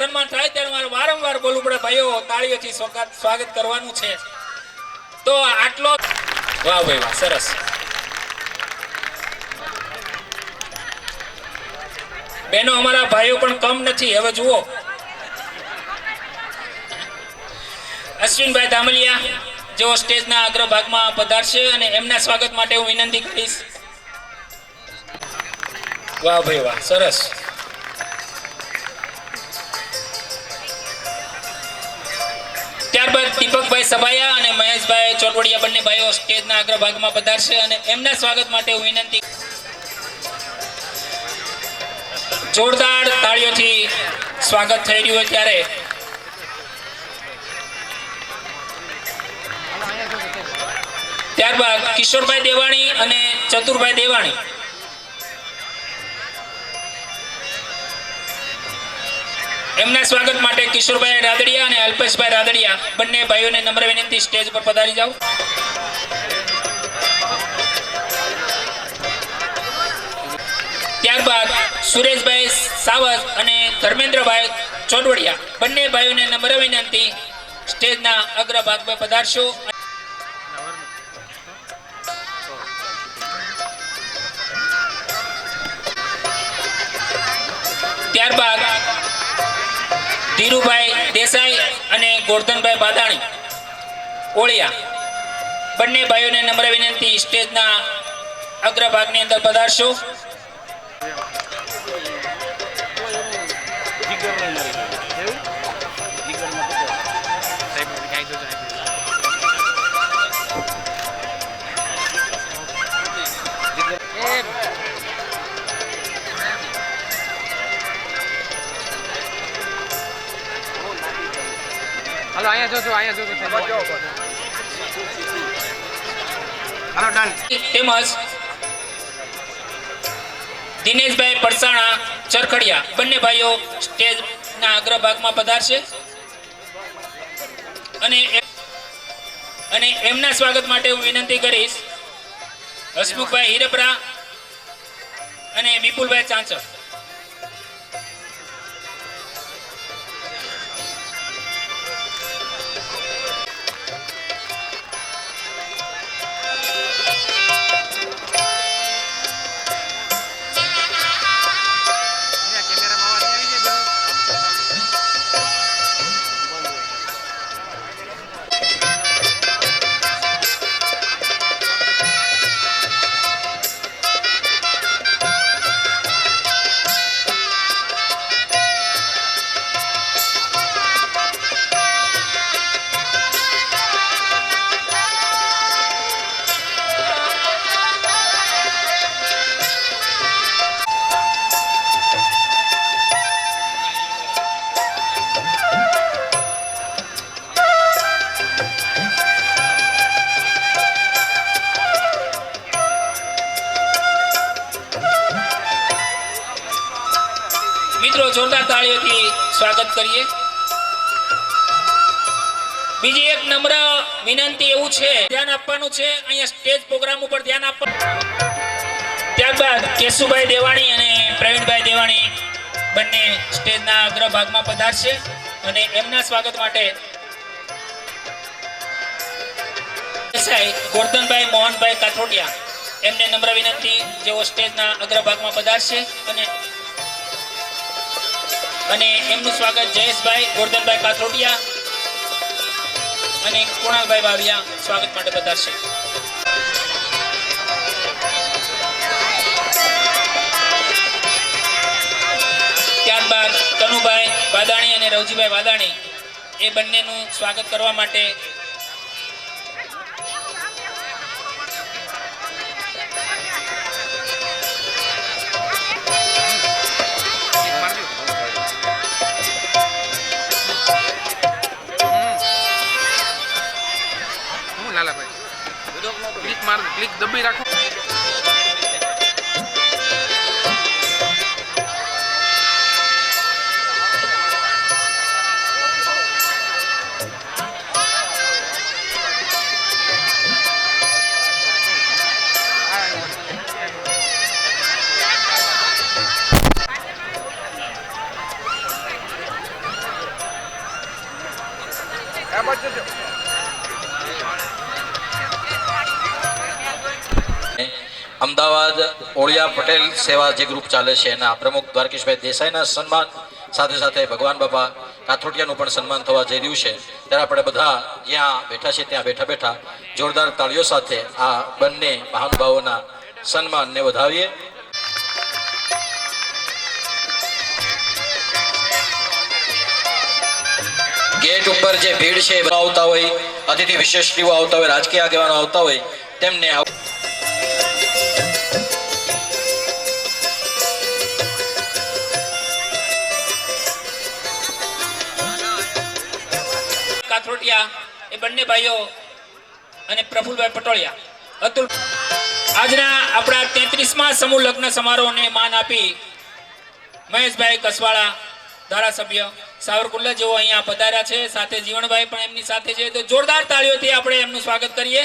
સન્માન થાય ત્યારે મારે વારંવાર બોલવું પડે ભાઈઓ તાળીઓથી સ્વાગત કરવાનું છે. તો આટલો વાહ ભાઈ વાહ, સરસ. બહેનો અમારા ભાઈઓ પણ કમ નથી. હવે જુઓ અશ્વિનભાઈ ધામલિયા જેઓ સ્ટેજના અગ્રભાગમાં પધારશે અને એમના સ્વાગત માટે હું વિનંતી કરીશ. વાહ ભાઈ વાહ, સરસ. ત્યારબાદ દીપકભાઈ સભાયા અને મહેશભાઈ ચોટવડિયા બંને ભાઈઓ સ્ટેજના અગ્રભાગમાં પધારશે અને એમના સ્વાગત માટે હું વિનંતી. જોરદાર તાળીઓથી સ્વાગત થઈ રહ્યું હોય ત્યારે ત્યારબાદ કિશોરભાઈ દેવાણી અને ચતુરભાઈ દેવાણી એમના સ્વાગત માટે કિશોરભાઈ રાદડિયા અને અલ્પેશભાઈ રાદડિયા બંને ભાઈઓને નમ્ર વિનંતી સ્ટેજ પર પધારી જાઓ. ત્યારબાદ સુરેશભાઈ સાવત અને ધર્મેન્દ્રભાઈ ચોટવડિયા બંને ભાઈઓને નમ્ર વિનંતી સ્ટેજના અગ્રભાગમાં પધારશો. ત્યારબાદ ધીરુભાઈ દેસાઈ અને ગોરધનભાઈ બાદાણી ઓળિયા બંને ભાઈઓને નમ્ર વિનંતી સ્ટેજના અગ્રભાગની અંદર પધારશો. હાલો અહીંયા જો હાલો ડન. તેમજ દિનેશભાઈ પરસાણા ચરખડિયા બંને ભાઈઓ સ્ટેજના અગ્રભાગમાં પધારશે અને એમના સ્વાગત માટે હું વિનંતી કરીશ હસમુખભાઈ હિરપરા અને વિપુલભાઈ ચાંચર. મિત્રો જોરદાર તાળીઓથી સ્વાગત કરીએ. બીજી એક નમ્ર વિનંતી એવું છે, ધ્યાન આપવાનું છે અહીંયા સ્ટેજ પ્રોગ્રામ ઉપર ધ્યાન આપવાનું. ત્યારબાદ કેશુભાઈ દેવાણી અને પ્રવીણભાઈ દેવાણી બંને સ્ટેજના અગ્રભાગમાં પધારશે અને એમના સ્વાગત માટે ગોરધનભાઈ મોહનભાઈ કાથોડિયા એમને નમ્ર વિનંતી જેઓ સ્ટેજના અગ્રભાગમાં પધારશે અને એમનું સ્વાગત જયેશભાઈ ગોરધનભાઈ કાથોડિયા અને કુણાલભાઈ બાવિયા સ્વાગત માટે પધારશે. ત્યારબાદ કનુભાઈ વાદાણી અને રવજીભાઈ વાદાણી એ બંનેનું સ્વાગત કરવા માટે ક્લિક દબાઈ રાખો. અમદાવાદ ઓળિયા પટેલ સેવા જે ગ્રુપ ચાલે છે એના પ્રમુખ દ્વારકેશભાઈ દેસાઈના સન્માન સાથે સાથે ભગવાન બાપા કાથોટિયાનું પણ સન્માન થવા જઈ રહ્યું છે ત્યારે આપણે બધા જ્યાં બેઠા છે ત્યાં બેઠા બેઠા જોરદાર તાળીઓ સાથે આ બંને મહાનુભાવોના સન્માનને વધાવીએ. ગેટ ઉપર જે ભીડ છે આવતા હોય, અતિથિ વિશેષીઓ આવતા હોય, રાજકીય આગેવાનો આવતા હોય તેમને કાથરોટિયા એ બંને ભાઈઓ અને પ્રફુલભાઈ પટોળિયા અતુલ આજના આપણા 33મા સમૂહ લગ્ન સમારોહને માન આપી મહેશભાઈ કસવાળા ધારાસભ્ય સાવરકુંડલા જેઓ અહીંયા પધાર્યા છે, સાથે જીવણભાઈ પણ એમની સાથે છે, તો જોરદાર તાળીઓથી આપણે એમનું સ્વાગત કરીએ.